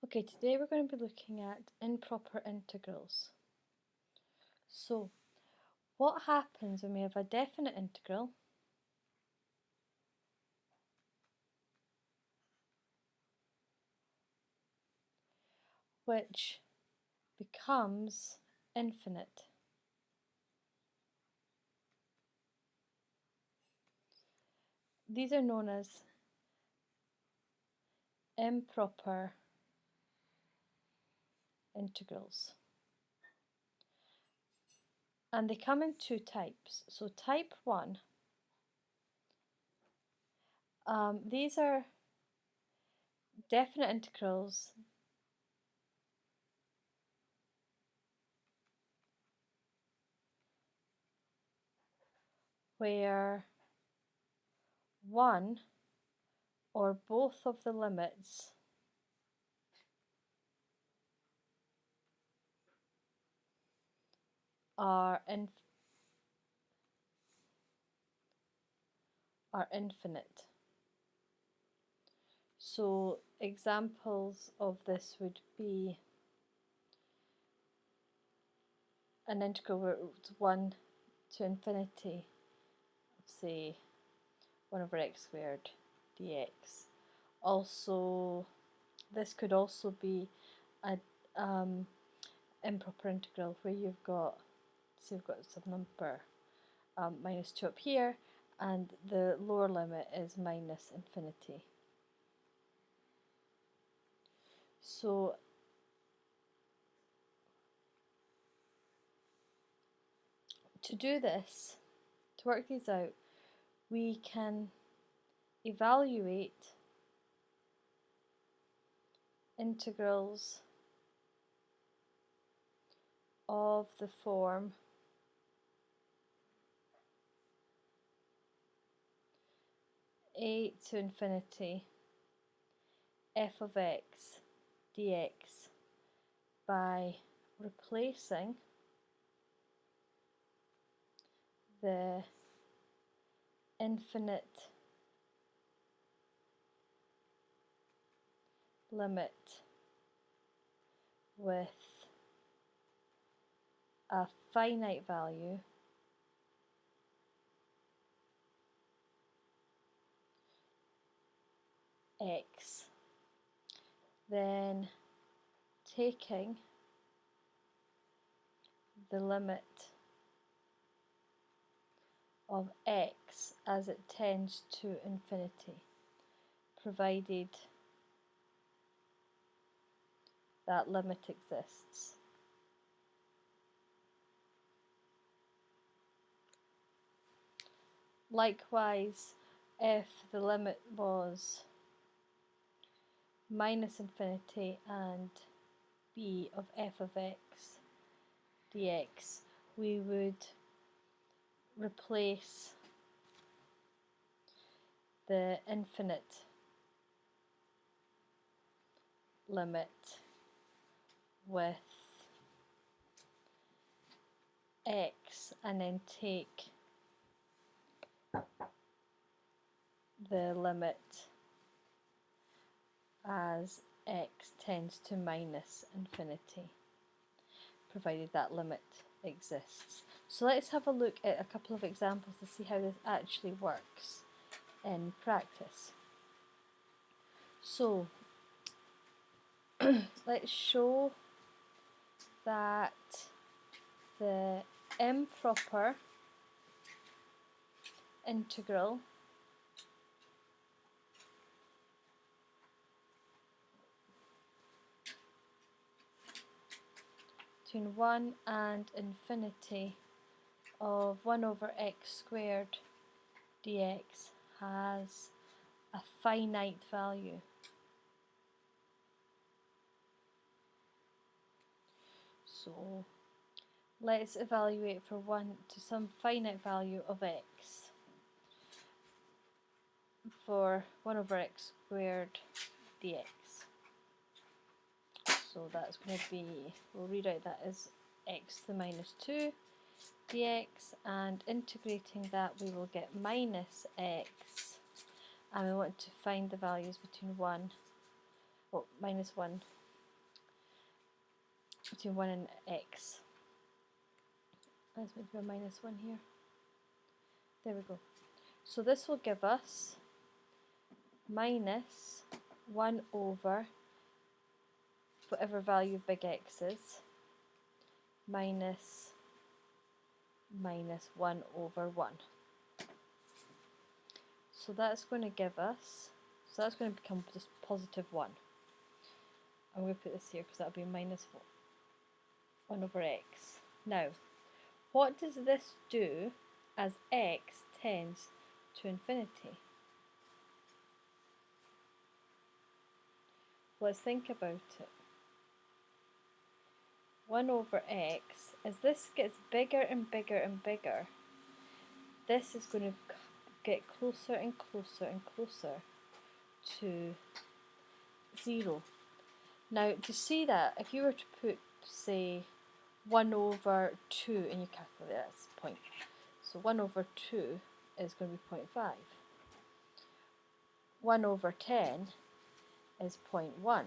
Okay, today we're going to be looking at improper integrals. So, what happens when we have a definite integral which becomes infinite? These are known as improper integrals. And they come in two types. So type 1, these are definite integrals where one or both of the limits are infinite. So examples of this would be an integral where it's 1 to infinity of, say, 1 over x squared dx. Also, this could also be an improper integral where you've got, say we've got some number minus 2 up here, and the lower limit is minus infinity. So to do this, to work these out, we can evaluate integrals of the form a to infinity f of x dx by replacing the infinite limit with a finite value x, then taking the limit of x as it tends to infinity, provided that limit exists. Likewise, if the limit was minus infinity and b of f of x dx, we would replace the infinite limit with x and then take the limit as x tends to minus infinity, provided that limit exists. So let's have a look at a couple of examples to see how this actually works in practice. So let's show that the improper integral between 1 and infinity of 1 over x squared dx has a finite value. So let's evaluate for 1 to some finite value of x for 1 over x squared dx. So that's going to be, we'll rewrite that as x to the minus 2 dx, and integrating that we will get minus x, and we want to find the values between 1, minus 1 between 1 and x. Let's make a minus 1 here. There we go. So this will give us minus 1 over whatever value of big X is, minus 1 over 1. So that's going to give us, so that's going to become just positive 1. I'm going to put this here because that'll be minus 1 over X. Now, what does this do as X tends to infinity? Let's think about it. 1 over X, as this gets bigger and bigger and bigger, this is going to get closer and closer and closer to 0. Now, to see that, if you were to put, say, 1 over 2 in your calculator, that's point. So 1 over 2 is going to be 0.5. 1 over 10 is 0.1.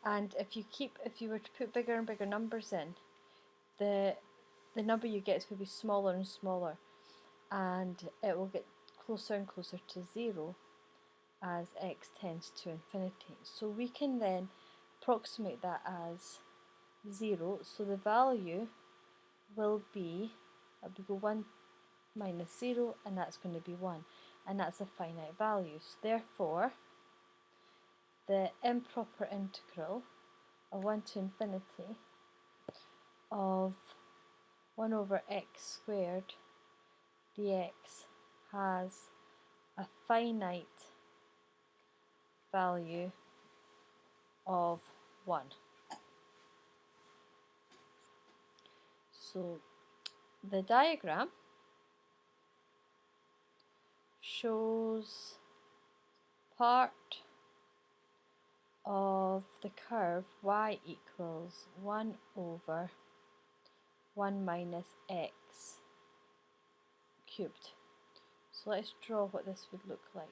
And if you were to put bigger and bigger numbers in, the number you get is going to be smaller and smaller, and it will get closer and closer to 0 as X tends to infinity. So we can then approximate that as 0. So the value will be, we go 1 minus 0, and that's going to be 1, and that's a finite value. So therefore, the improper integral of 1 to infinity of 1 over x squared dx has a finite value of 1. So the diagram shows part of the curve y equals 1 over 1 minus x cubed. So let's draw what this would look like.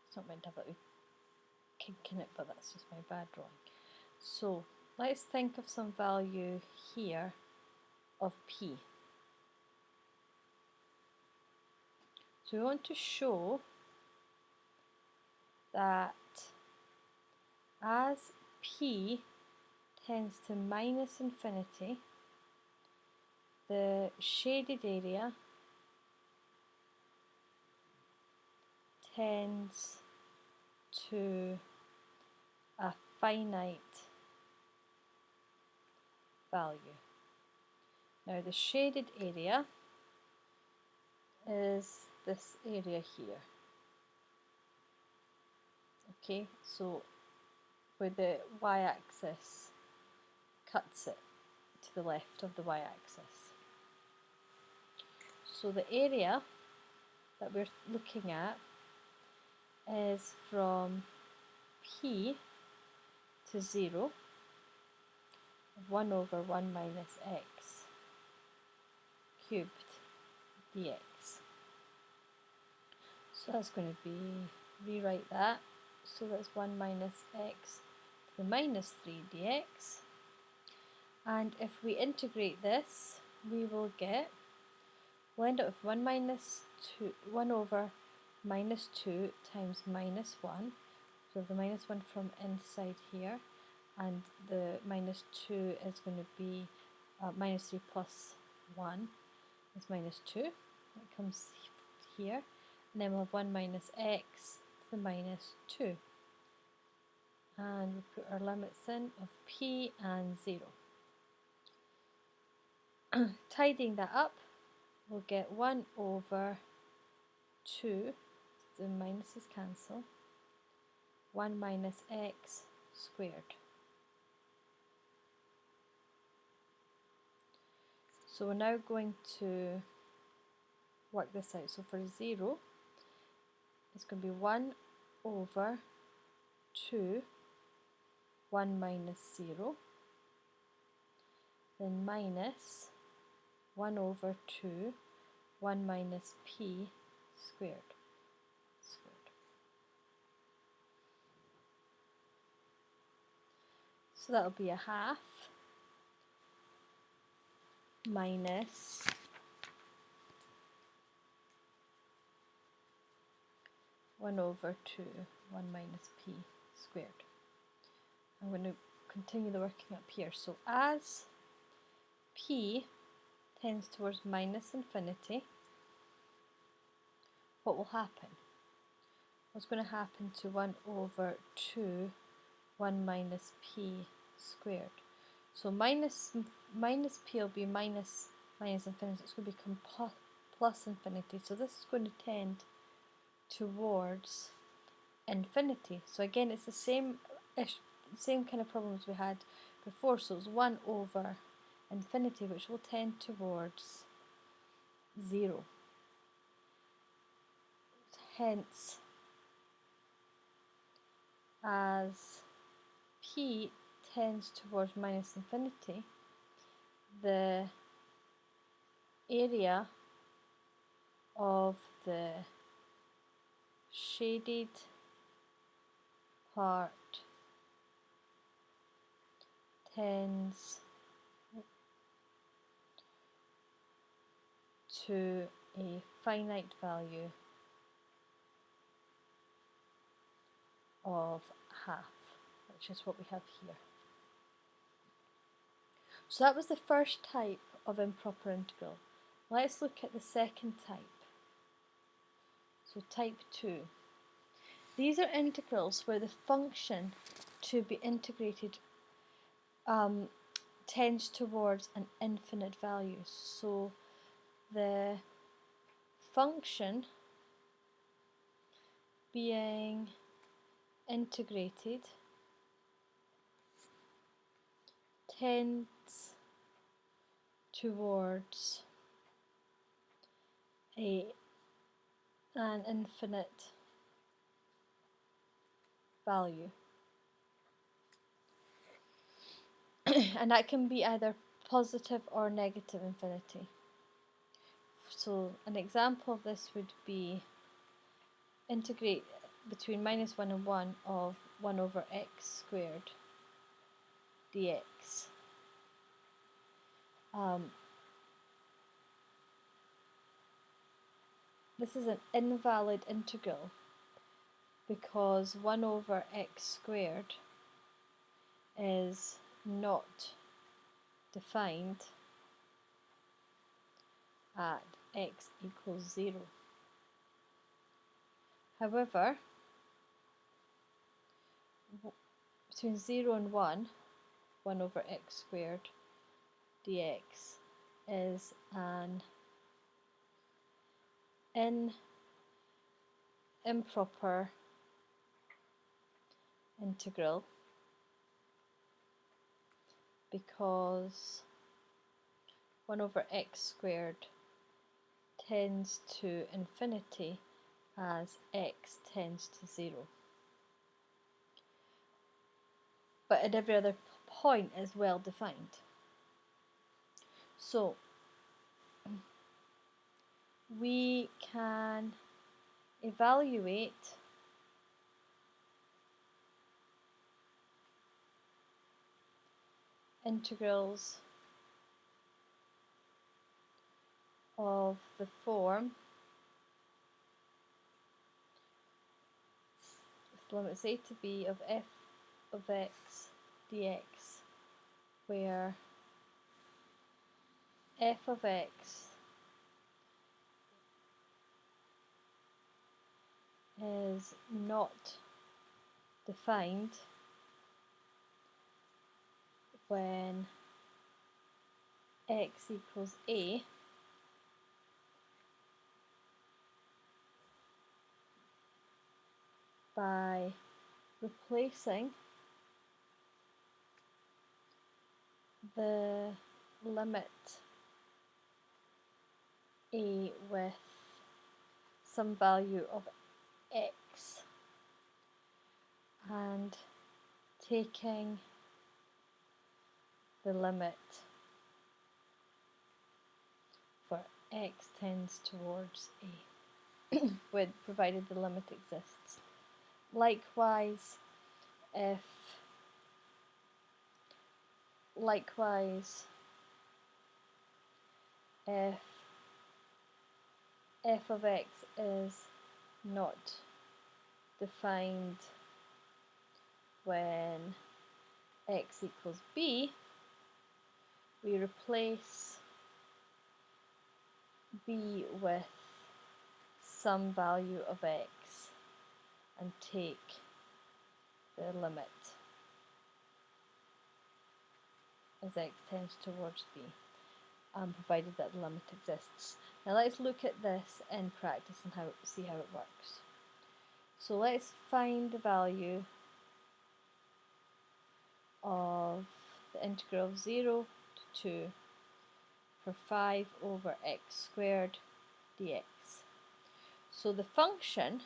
It's not meant to have a kink in it, but that's just my bad drawing. So let's think of some value here of p. So we want to show that as p tends to minus infinity, the shaded area tends to a finite value. Now the shaded area is this area here. Okay, so where the y-axis cuts it to the left of the y-axis. So the area that we're looking at is from p to 0 of 1 over 1 minus x cubed dx. So that's going to be, rewrite that, so that's 1 minus x to the minus 3 dx. And if we integrate this, we will get, we'll end up with 1 over minus 2 times minus 1. So the minus 1 from inside here, and the minus 2 is going to be minus 3 plus 1 is minus 2. It comes here. And then we'll have 1 minus x to the minus 2. And we put our limits in of p and 0. Tidying that up, we'll get 1 over 2, the minuses cancel, 1 minus x squared. So we're now going to work this out. So for 0, it's going to be 1 over 2, 1 minus 0, then minus 1 over 2, 1 minus p squared. So that'll be a half minus 1 over 2, 1 minus p squared. I'm going to continue the working up here. So as p tends towards minus infinity, what will happen? What's going to happen to 1 over 2, 1 minus p squared? So minus p will be minus infinity. It's going to become plus infinity. So this is going to tend towards infinity. So again, it's the same kind of problems we had before. So it's 1 over infinity, which will tend towards 0. Hence, as p tends towards minus infinity, the area of the shaded part tends to a finite value of half, which is what we have here. So that was the first type of improper integral. Let's look at the second type. So type 2. These are integrals where the function to be integrated tends towards an infinite value. So the function being integrated tends towards an infinite value. And that can be either positive or negative infinity. So an example of this would be integrate between minus 1 and 1 of 1 over x squared dx. This is an invalid integral because 1 over x squared is not defined at x equals 0. However, between 0 and 1, 1 over x squared dx is an improper integral because 1 over x squared tends to infinity as x tends to 0. But at every other point is well defined. So we can evaluate integrals of the form with limits a to b of f of x dx, where f of x is not defined when x equals a by replacing the limit a with some value of x and taking the limit x tends towards a, when provided the limit exists. Likewise, if f of x is not defined when x equals b, we replace b with some value of x and take the limit as x tends towards b, provided that the limit exists. Now let's look at this in practice and see how it works. So let's find the value of the integral of 0 to 2 for 5 over x squared dx. So the function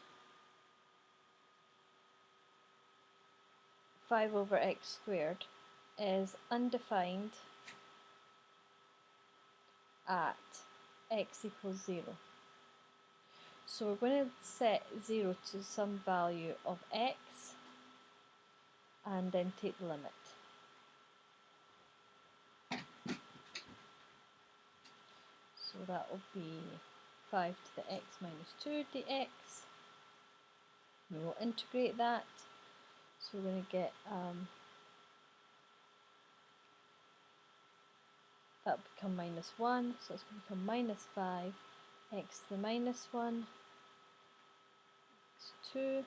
5 over x squared is undefined at x equals 0. So we're going to set 0 to some value of x and then take the limit. So that will be 5 to the x minus 2 dx. We will integrate that. So we're going to get that will become minus 1, so it's going to become minus 5, x to the minus 1, it's 2,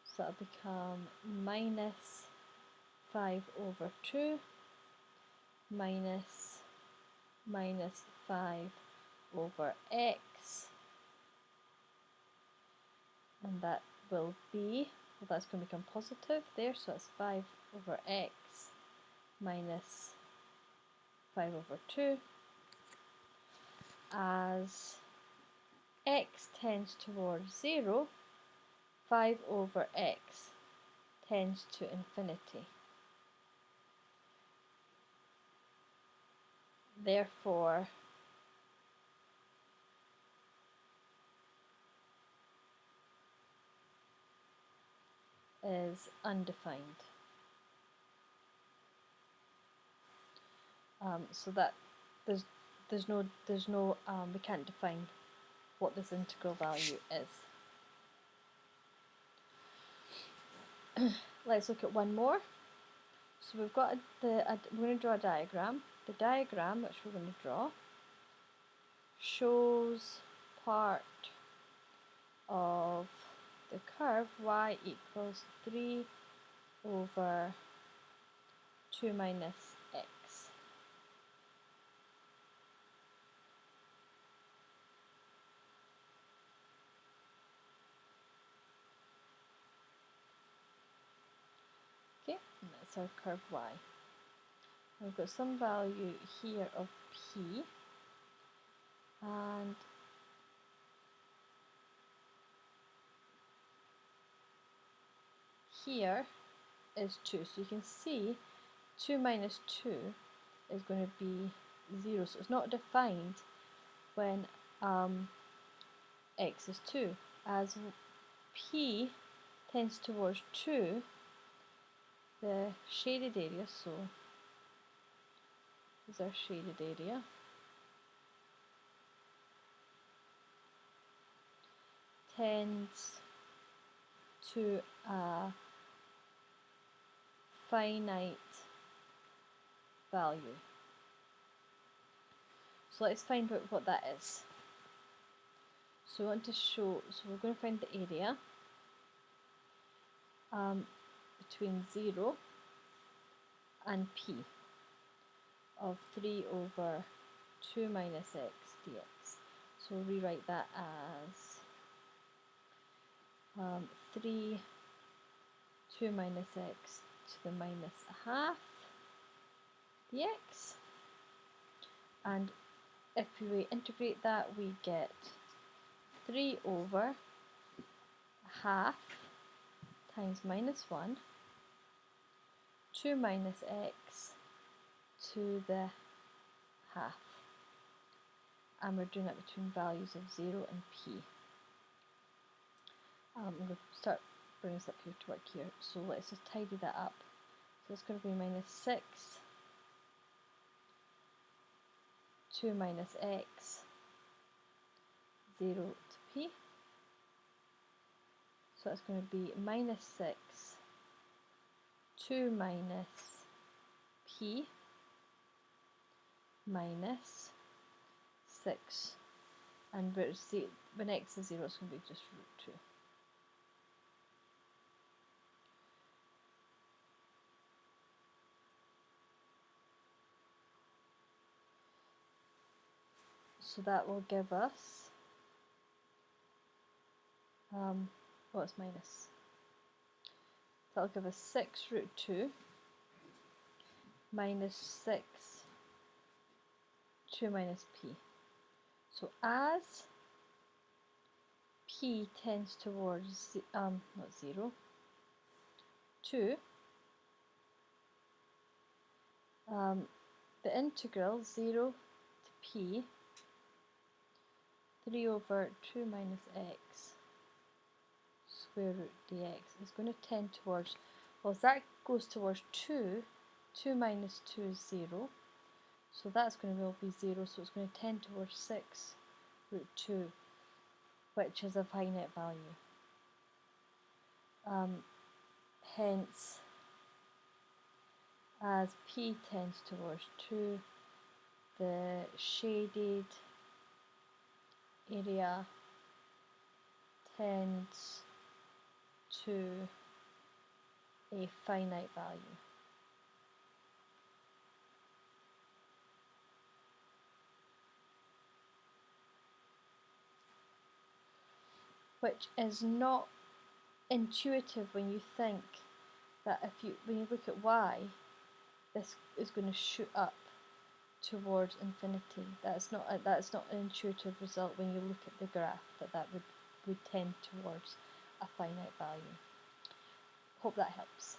so that will become minus 5 over 2, minus 5 over x, and that will be, well, that's going to become positive there, so that's 5 over x minus 5 over 2, as x tends towards 0, 5 over x tends to infinity. Therefore, is undefined. So that there's no we can't define what this integral value is. Let's look at one more. So we've got we're going to draw a diagram. The diagram which we're going to draw shows part of the curve y equals 3 over 2 minus x. Okay, and that's our curve y. We've got some value here of p, and here is 2. So you can see 2 minus 2 is going to be 0. So it's not defined when x is 2. As p tends towards 2, the shaded area, so this is our shaded area, tends to a finite value. So let's find out what that is. So we want to show, so we're going to find the area between 0 and p of 3 over 2 minus x dx. So we'll rewrite that as 3 2 minus x to the minus a half dx, and if we integrate that we get 3 over half times minus 1, 2 minus x to the half. and we're doing it between values of 0 and p. I'm going to start bringing this up here to work here, so let's just tidy that up. So it's going to be minus 6, 2 minus x, 0 to p. So it's going to be minus 6, 2 minus p, minus 6, and when x is 0, it's going to be just root 2. So that will give us, it's minus. So that'll give us 6 root 2 minus 6, 2 minus p. So as p tends towards, not 0, 2, the integral 0 to p 3 over 2 minus x square root dx is going to tend towards, well, as that goes towards 2, 2 minus 2 is 0, so that's going to be 0, so it's going to tend towards 6 root 2, which is a finite value. Hence, as p tends towards 2, the shaded area tends to a finite value. Which is not intuitive when you think that when you look at y, this is going to shoot up towards infinity. That's not an intuitive result when you look at the graph, that would tend towards a finite value. Hope that helps.